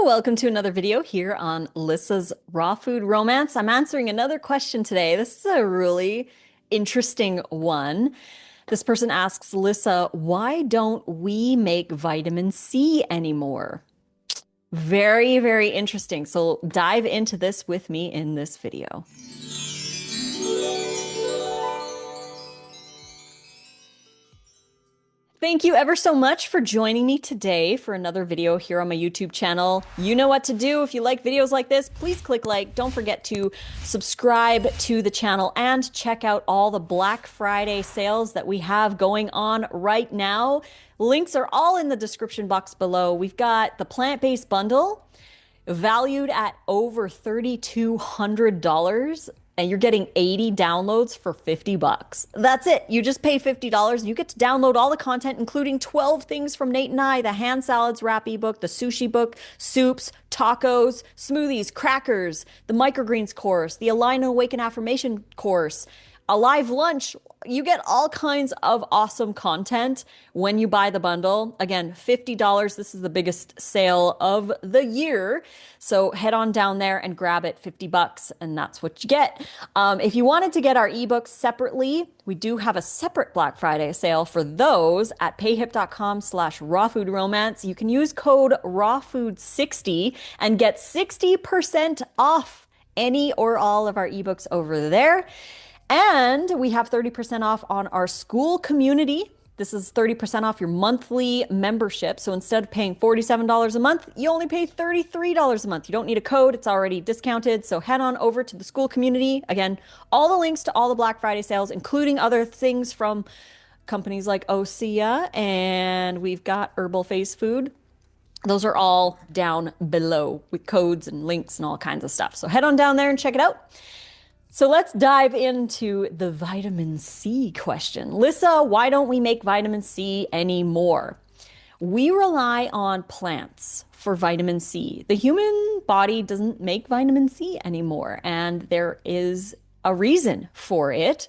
welcome to another video here on Lissa's Raw Food Romance. I'm answering another question today. This is a really interesting one. This person asks, Lissa, why don't we make vitamin C anymore? Very, very interesting. So dive into this with me in this video. Thank you ever so much for joining me today for another video here on my YouTube channel. You know what to do. If you like videos like this, please click like. Don't forget to subscribe to the channel and check out all the Black Friday sales that we have going on right now. Links are all in the description box below. We've got the plant-based bundle valued at over $3,200. And you're getting 80 downloads for 50 bucks. That's it. You just pay $50. You get to download all the content, including 12 things from Nate and I, the hand salads wrap ebook, the sushi book, soups, tacos, smoothies, crackers, the microgreens course, the Align and Awaken affirmation course, a live lunch. You get all kinds of awesome content when you buy the bundle. Again, $50. This is the biggest sale of the year. So head on down there and grab it, 50 bucks, and that's what you get. If you wanted to get our ebooks separately, we do have a separate Black Friday sale for those at payhip.com/rawfoodromance. You can use code rawfood60 and get 60% off any or all of our ebooks over there. And we have 30% off on our school community. This is 30% off your monthly membership. So instead of paying $47 a month, you only pay $33 a month. You don't need a code. It's already discounted. So head on over to the school community. Again, all the links to all the Black Friday sales, including other things from companies like Osea, and we've got Herbal Phase Food. Those are all down below with codes and links and all kinds of stuff. So head on down there and check it out. So let's dive into the vitamin C question. Lissa, why don't we make vitamin C anymore? We rely on plants for vitamin C. The human body doesn't make vitamin C anymore, and there is a reason for it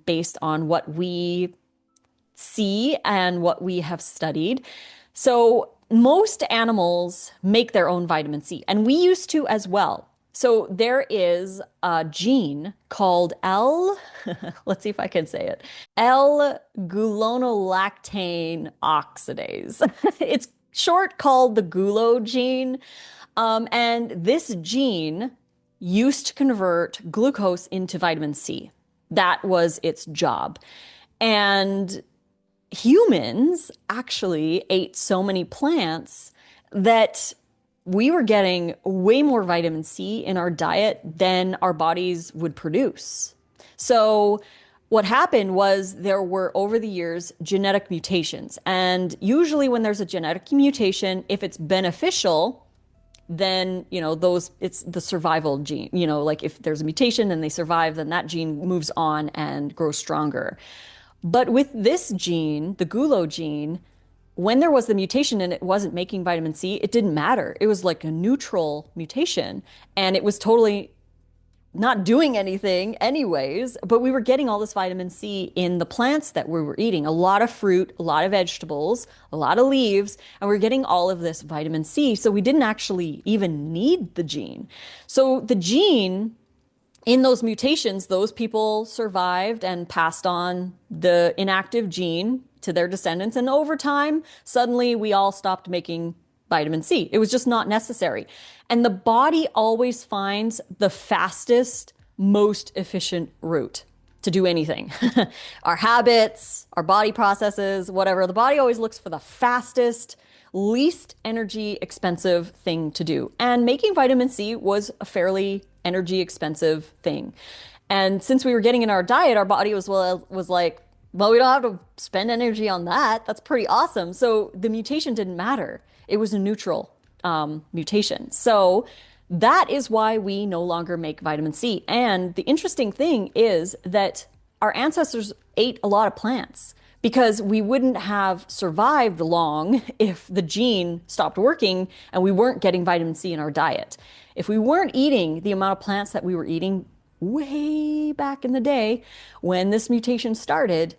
based on what we see and what we have studied. So most animals make their own vitamin C, and we used to as well. So there is a gene called let's see if I can say it, L-gulonolactane oxidase. It's short called the GULO gene. And this gene used to convert glucose into vitamin C. That was its job. And humans actually ate so many plants that we were getting way more vitamin C in our diet than our bodies would produce. So what happened was there were, over the years, genetic mutations. And usually when there's a genetic mutation, if it's beneficial, then, it's the survival gene. Like if there's a mutation and they survive, then that gene moves on and grows stronger. But with this gene, the GULO gene, when there was the mutation and it wasn't making vitamin C, it didn't matter. It was like a neutral mutation and it was totally not doing anything anyways, but we were getting all this vitamin C in the plants that we were eating. A lot of fruit, a lot of vegetables, a lot of leaves, and we're getting all of this vitamin C. So we didn't actually even need the gene. So the gene, in those mutations, those people survived and passed on the inactive gene to their descendants. And over time, suddenly we all stopped making vitamin C. It was just not necessary. And the body always finds the fastest, most efficient route to do anything. Our habits, our body processes, whatever. The body always looks for the fastest, least energy expensive thing to do. And making vitamin C was a fairly energy expensive thing. And since we were getting in our diet, our body was like, well, we don't have to spend energy on that. That's pretty awesome. So the mutation didn't matter. It was a neutral mutation. So that is why we no longer make vitamin C. And the interesting thing is that our ancestors ate a lot of plants because we wouldn't have survived long if the gene stopped working and we weren't getting vitamin C in our diet. If we weren't eating the amount of plants that we were eating way back in the day when this mutation started,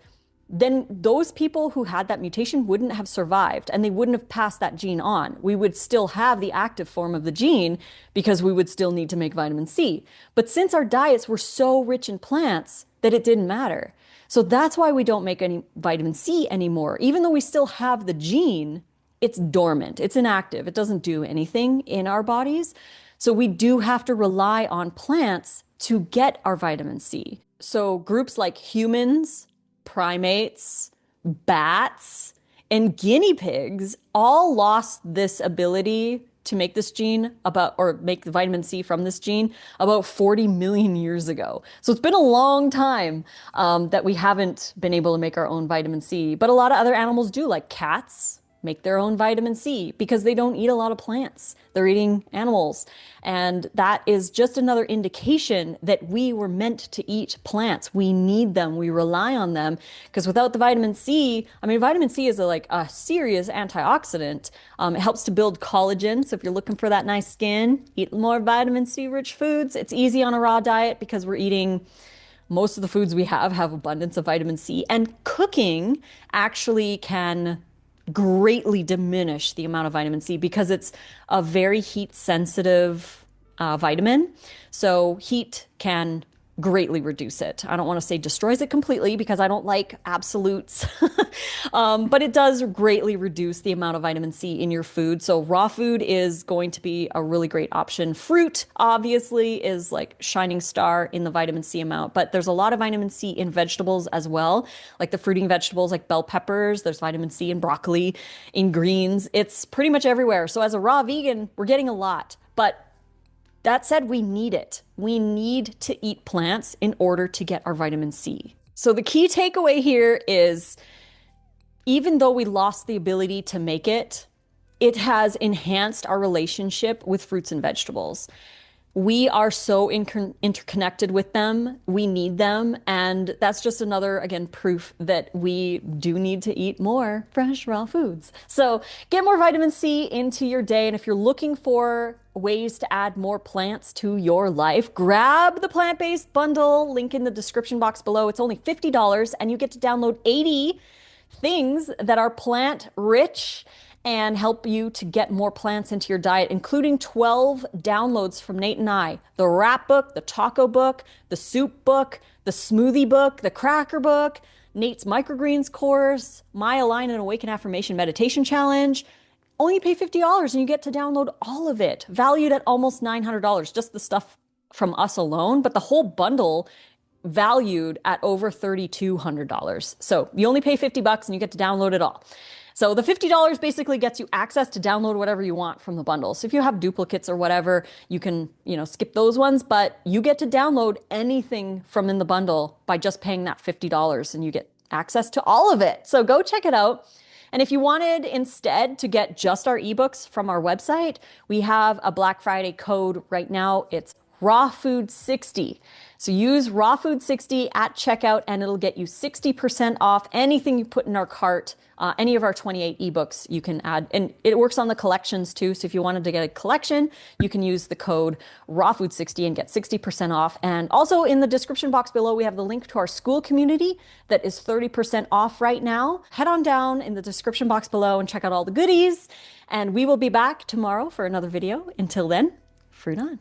then those people who had that mutation wouldn't have survived and they wouldn't have passed that gene on. We would still have the active form of the gene because we would still need to make vitamin C. But since our diets were so rich in plants that it didn't matter. So that's why we don't make any vitamin C anymore. Even though we still have the gene, it's dormant, it's inactive, it doesn't do anything in our bodies. So we do have to rely on plants to get our vitamin C. So groups like humans, primates, bats, and guinea pigs all lost this ability to make this gene or make the vitamin C from this gene about 40 million years ago. So it's been a long time that we haven't been able to make our own vitamin C. But a lot of other animals do, like cats make their own vitamin C because they don't eat a lot of plants. They're eating animals. And that is just another indication that we were meant to eat plants. We need them. We rely on them because without the vitamin C, I mean, vitamin C is like a serious antioxidant. It helps to build collagen. So if you're looking for that nice skin, eat more vitamin C rich foods. It's easy on a raw diet because we're eating most of the foods we have abundance of vitamin C. And cooking actually can greatly diminish the amount of vitamin C because it's a very heat sensitive vitamin. So heat can greatly reduce it. I don't want to say destroys it completely because I don't like absolutes, but it does greatly reduce the amount of vitamin C in your food. So raw food is going to be a really great option. Fruit obviously is like shining star in the vitamin C amount, but there's a lot of vitamin C in vegetables as well, like the fruiting vegetables like bell peppers. There's vitamin C in broccoli, in greens. It's pretty much everywhere. So as a raw vegan, we're getting a lot, but that said, we need it. We need to eat plants in order to get our vitamin C. So the key takeaway here is even though we lost the ability to make it, it has enhanced our relationship with fruits and vegetables. We are so interconnected with them. We need them. And that's just another, again, proof that we do need to eat more fresh, raw foods. So get more vitamin C into your day. And if you're looking for ways to add more plants to your life, grab the plant-based bundle, link in the description box below. It's only $50 and you get to download 80 things that are plant rich and help you to get more plants into your diet, including 12 downloads from Nate and I. The wrap book, the taco book, the soup book, the smoothie book, the cracker book, Nate's microgreens course, my Align and Awaken Affirmation Meditation Challenge. Only pay $50 and you get to download all of it, valued at almost $900, just the stuff from us alone, but the whole bundle valued at over $3,200. So you only pay 50 bucks and you get to download it all. So the $50 basically gets you access to download whatever you want from the bundle. So if you have duplicates or whatever, you can, skip those ones, but you get to download anything from in the bundle by just paying that $50 and you get access to all of it. So go check it out. And if you wanted instead to get just our ebooks from our website, we have a Black Friday code right now. It's RAWFOOD60. So use RAWFOOD60 at checkout and it'll get you 60% off anything you put in our cart. Any of our 28 ebooks you can add. And it works on the collections too. So if you wanted to get a collection, you can use the code RAWFOOD60 and get 60% off. And also in the description box below, we have the link to our school community that is 30% off right now. Head on down in the description box below and check out all the goodies. And we will be back tomorrow for another video. Until then, fruit on.